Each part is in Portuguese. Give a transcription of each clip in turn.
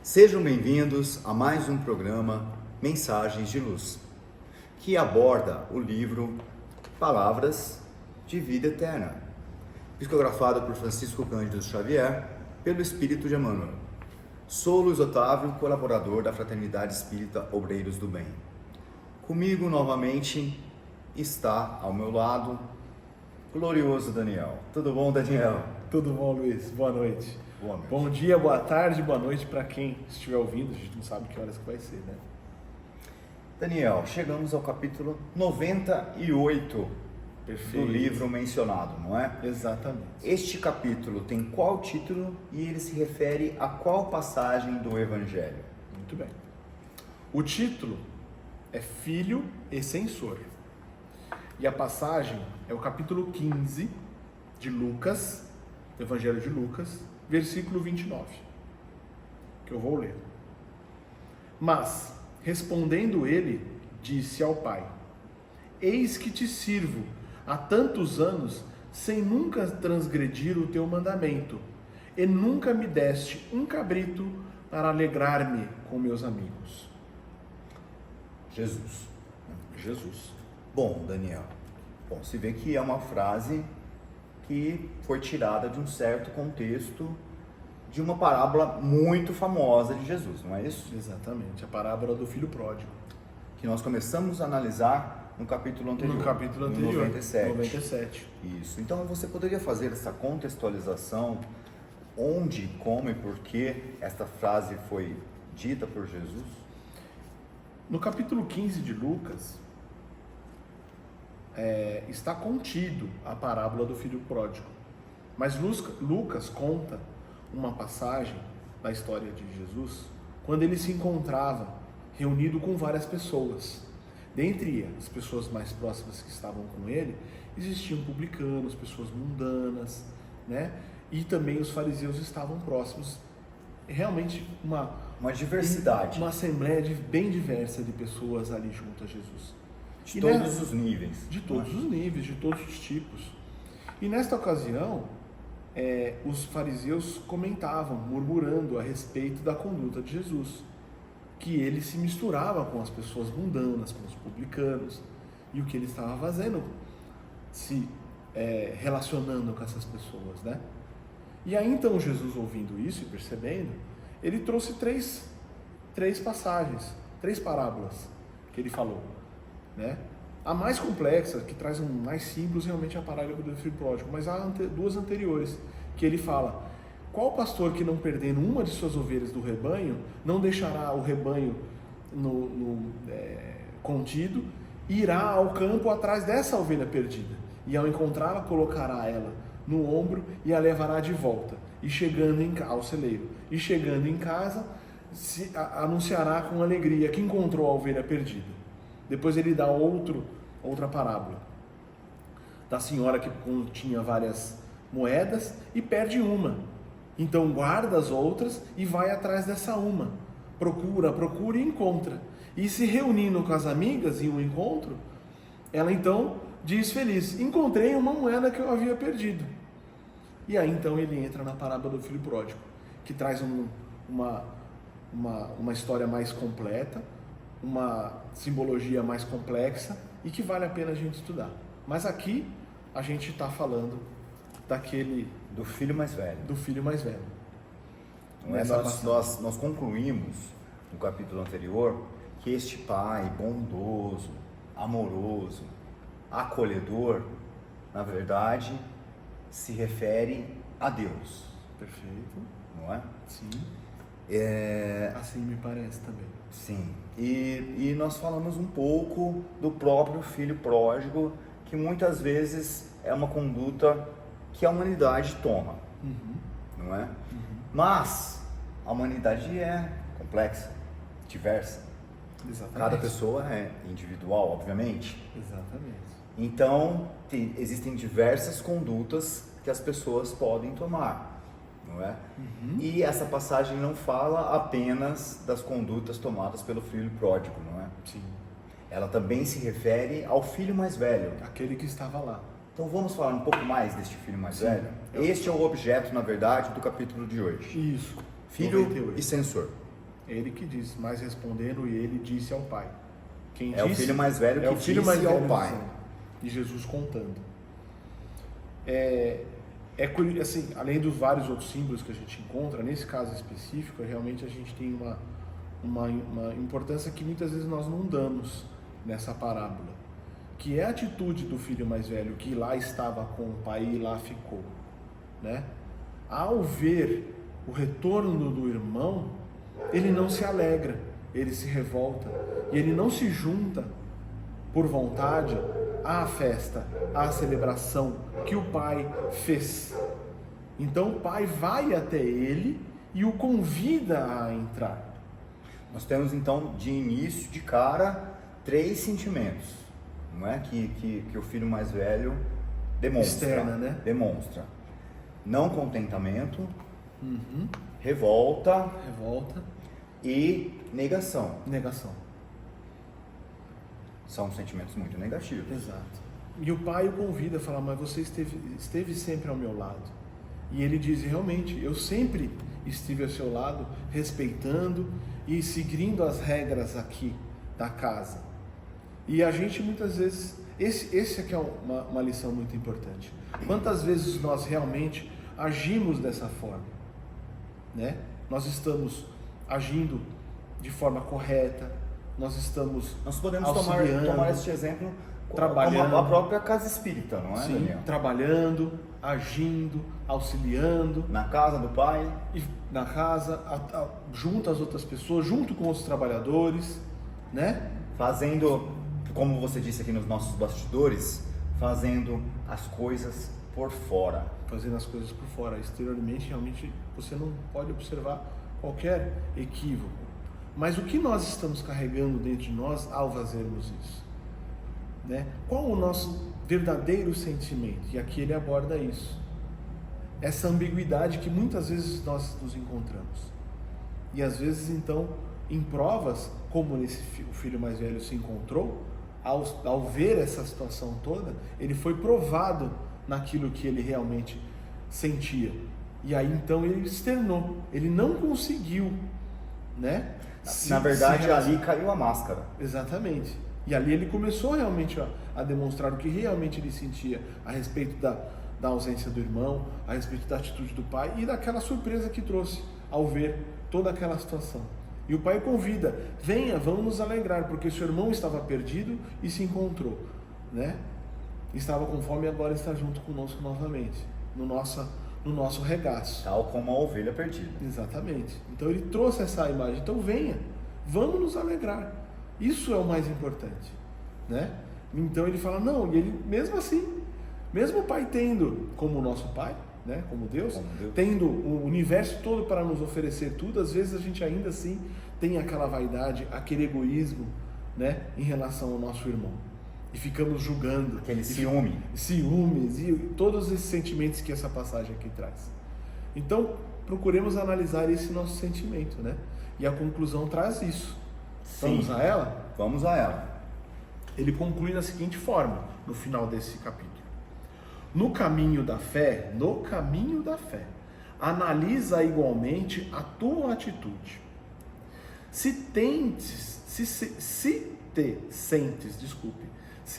Sejam bem-vindos a mais um programa Mensagens de Luz, que aborda o livro Palavras de Vida Eterna, psicografado por Francisco Cândido Xavier, pelo Espírito de Emmanuel. Sou Luiz Otávio, colaborador da Fraternidade Espírita Obreiros do Bem. Comigo novamente está ao meu lado glorioso Daniel. Tudo bom, Daniel? Tudo bom, Luiz? Boa noite. Boa noite. Bom dia, boa tarde, boa noite para quem estiver ouvindo. A gente não sabe que horas que vai ser, né? Daniel, chegamos ao capítulo 98 Perfeito. do livro mencionado, não é? Exatamente. Este capítulo tem qual título e ele se refere a qual passagem do Evangelho? Muito bem. O título é Filho e Censor. E a passagem é o capítulo 15 de Lucas, do Evangelho de Lucas, versículo 29, que eu vou ler. Mas, respondendo ele, disse ao pai: Eis que te sirvo há tantos anos, sem nunca transgredir o teu mandamento, e nunca me deste um cabrito para alegrar-me com meus amigos. Jesus. Jesus. Bom, Daniel, se vê que é uma frase que foi tirada de um certo contexto de uma parábola muito famosa de Jesus, não é isso? Exatamente, a parábola do filho pródigo. Que nós começamos a analisar no capítulo anterior. No capítulo anterior, 97. Isso. Então você poderia fazer essa contextualização, onde, como e por que esta frase foi dita por Jesus? No capítulo 15 de Lucas, está contido a parábola do filho pródigo. Mas Lucas conta uma passagem da história de Jesus, quando ele se encontrava reunido com várias pessoas. Dentre as pessoas mais próximas que estavam com ele, existiam publicanos, pessoas mundanas, né? E também os fariseus estavam próximos. Realmente uma diversidade. Uma assembleia bem diversa de pessoas ali junto a Jesus. De todos os níveis. De todos os níveis, de todos os tipos. E nesta ocasião, os fariseus comentavam, murmurando a respeito da conduta de Jesus, que ele se misturava com as pessoas mundanas, com os publicanos, e o que ele estava fazendo, se relacionando com essas pessoas, né? E aí então Jesus, ouvindo isso e percebendo, ele trouxe três passagens, três parábolas que ele falou, né? A mais complexa, que traz um mais simples, realmente é a parábola do filho pródigo, mas há duas anteriores, que ele fala: qual pastor que não perdendo uma de suas ovelhas do rebanho, não deixará o rebanho contido, e irá ao campo atrás dessa ovelha perdida, e ao encontrá-la, colocará ela no ombro e a levará de volta, e chegando ao celeiro, e chegando em casa, anunciará com alegria que encontrou a ovelha perdida. Depois ele dá outra parábola da senhora que tinha várias moedas e perde uma. Então guarda as outras e vai atrás dessa uma. Procura e encontra. E se reunindo com as amigas em um encontro, ela então diz feliz: encontrei uma moeda que eu havia perdido. E aí então ele entra na parábola do filho pródigo, que traz uma história mais completa, uma simbologia mais complexa e que vale a pena a gente estudar. Mas aqui a gente está falando do filho mais velho. Do filho mais velho. Nós concluímos no capítulo anterior que este pai bondoso, amoroso, acolhedor, na verdade, se refere a Deus. Perfeito. Não é? Sim. Assim me parece também. Sim. E nós falamos um pouco do próprio filho pródigo, que muitas vezes é uma conduta que a humanidade toma. Não é? Mas a humanidade é complexa, diversa. Exatamente. Cada pessoa é individual, obviamente. Exatamente. Então, existem diversas condutas que as pessoas podem tomar, não é? E essa passagem não fala apenas das condutas tomadas pelo filho pródigo, não é? Sim. Ela também se refere ao filho mais velho. Aquele que estava lá. Então vamos falar um pouco mais deste filho mais velho? Este é o objeto, na verdade, do capítulo de hoje. Isso. Filho 98. e censor. É ele que diz, mas respondendo ele disse ao pai. Quem É disse, o filho mais velho é que o filho disse mais ao velho pai. dizendo, e Jesus contando. Assim, além dos vários outros símbolos que a gente encontra, nesse caso específico, realmente a gente tem uma importância que muitas vezes nós não damos nessa parábola, que é a atitude do filho mais velho, que lá estava com o pai e lá ficou, né? Ao ver o retorno do irmão, ele não se alegra, ele se revolta, e ele não se junta por vontade à festa, à celebração que o pai fez. Então o pai vai até ele e o convida a entrar. Nós temos então de início, de cara, 3 sentimentos, não é? Que o filho mais velho demonstra. Externa, né? Demonstra. Não contentamento, revolta e negação. São sentimentos muito negativos. Exato. E o pai o convida a falar, mas você esteve sempre ao meu lado. E ele diz, realmente, eu sempre estive ao seu lado, respeitando e seguindo as regras aqui da casa. E a gente muitas vezes, esse aqui é uma lição muito importante. Quantas vezes nós realmente agimos dessa forma, né? Nós estamos agindo de forma correta, nós podemos tomar este exemplo trabalhando, como a própria casa espírita, não é, sim, Daniel? trabalhando, agindo, auxiliando. Na casa do pai. E na casa, junto às outras pessoas, junto com os trabalhadores, né? Fazendo, como você disse aqui nos nossos bastidores, fazendo as coisas por fora. Fazendo as coisas por fora. Exteriormente, realmente, você não pode observar qualquer equívoco. Mas o que nós estamos carregando dentro de nós ao fazermos isso? Né? Qual o nosso verdadeiro sentimento? E aqui ele aborda isso. Essa ambiguidade que muitas vezes nós nos encontramos. E às vezes, então, em provas, como o filho mais velho se encontrou, ao ver essa situação toda, ele foi provado naquilo que ele realmente sentia. E aí, então, ele externou. Ele não conseguiu, né? Na verdade, ali caiu a máscara. Exatamente. E ali ele começou realmente a demonstrar o que realmente ele sentia a respeito da ausência do irmão, a respeito da atitude do pai e daquela surpresa que trouxe ao ver toda aquela situação. E o pai o convida, venha, vamos nos alegrar, porque seu irmão estava perdido e se encontrou, né? Estava com fome e agora está junto conosco novamente, no nosso regaço. Tal como a ovelha perdida. Exatamente. Então ele trouxe essa imagem. Então venha, vamos nos alegrar. Isso é o mais importante, né? Então ele fala, não, e ele mesmo assim, mesmo o pai tendo, como o nosso pai, né, como Deus, tendo o universo todo para nos oferecer tudo, às vezes a gente ainda assim tem aquela vaidade, aquele egoísmo, né, em relação ao nosso irmão. E ficamos julgando. Aquele ciúmes e todos esses sentimentos que essa passagem aqui traz. Então, procuremos analisar esse nosso sentimento, né? E a conclusão traz isso. Sim. Vamos a ela? Vamos a ela. Ele conclui da seguinte forma, no final desse capítulo. No caminho da fé, analisa igualmente a tua atitude. Se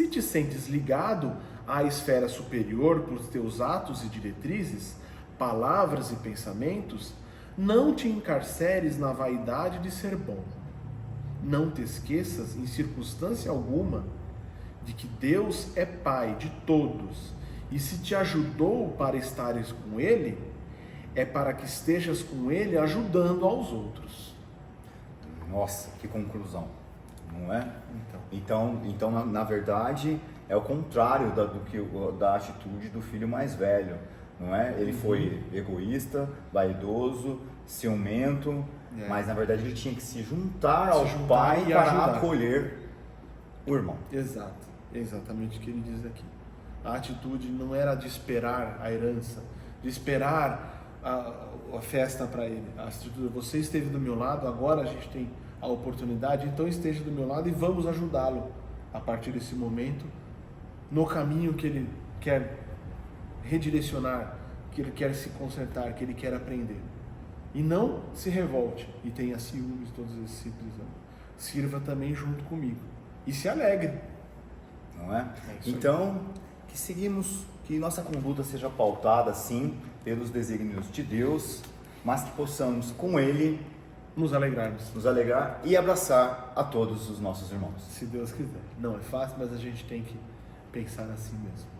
te sentes ligado à esfera superior por teus atos e diretrizes, palavras e pensamentos, não te encarceres na vaidade de ser bom. Não te esqueças, em circunstância alguma, de que Deus é Pai de todos, e se te ajudou para estares com Ele, é para que estejas com Ele ajudando aos outros. Nossa, que conclusão, não é? Então na verdade, é o contrário da atitude do filho mais velho, não é? Ele foi egoísta, vaidoso, ciumento, mas na verdade ele tinha que se juntar ao pai para ajudar. Acolher o irmão. Exato, é exatamente o que ele diz aqui. A atitude não era de esperar a herança, de esperar a festa para ele. A atitude, você esteve do meu lado, agora a gente tem a oportunidade, então esteja do meu lado e vamos ajudá-lo a partir desse momento no caminho que ele quer redirecionar, que ele quer se consertar, que ele quer aprender. E não se revolte e tenha ciúmes, todos esses simples anos. Sirva também junto comigo. E se alegre. Não é? É isso aí. Então, que nossa conduta seja pautada, sim, pelos desígnios de Deus, mas que possamos, com Ele, Nos alegrarmos. nos alegrar e abraçar a todos os nossos irmãos. Se Deus quiser. Não é fácil, mas a gente tem que pensar assim mesmo.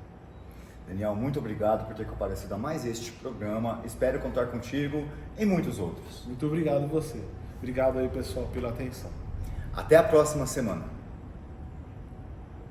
Daniel, muito obrigado por ter comparecido a mais este programa. Espero contar contigo em muitos outros. Muito obrigado você. Obrigado aí, pessoal, pela atenção. Até a próxima semana.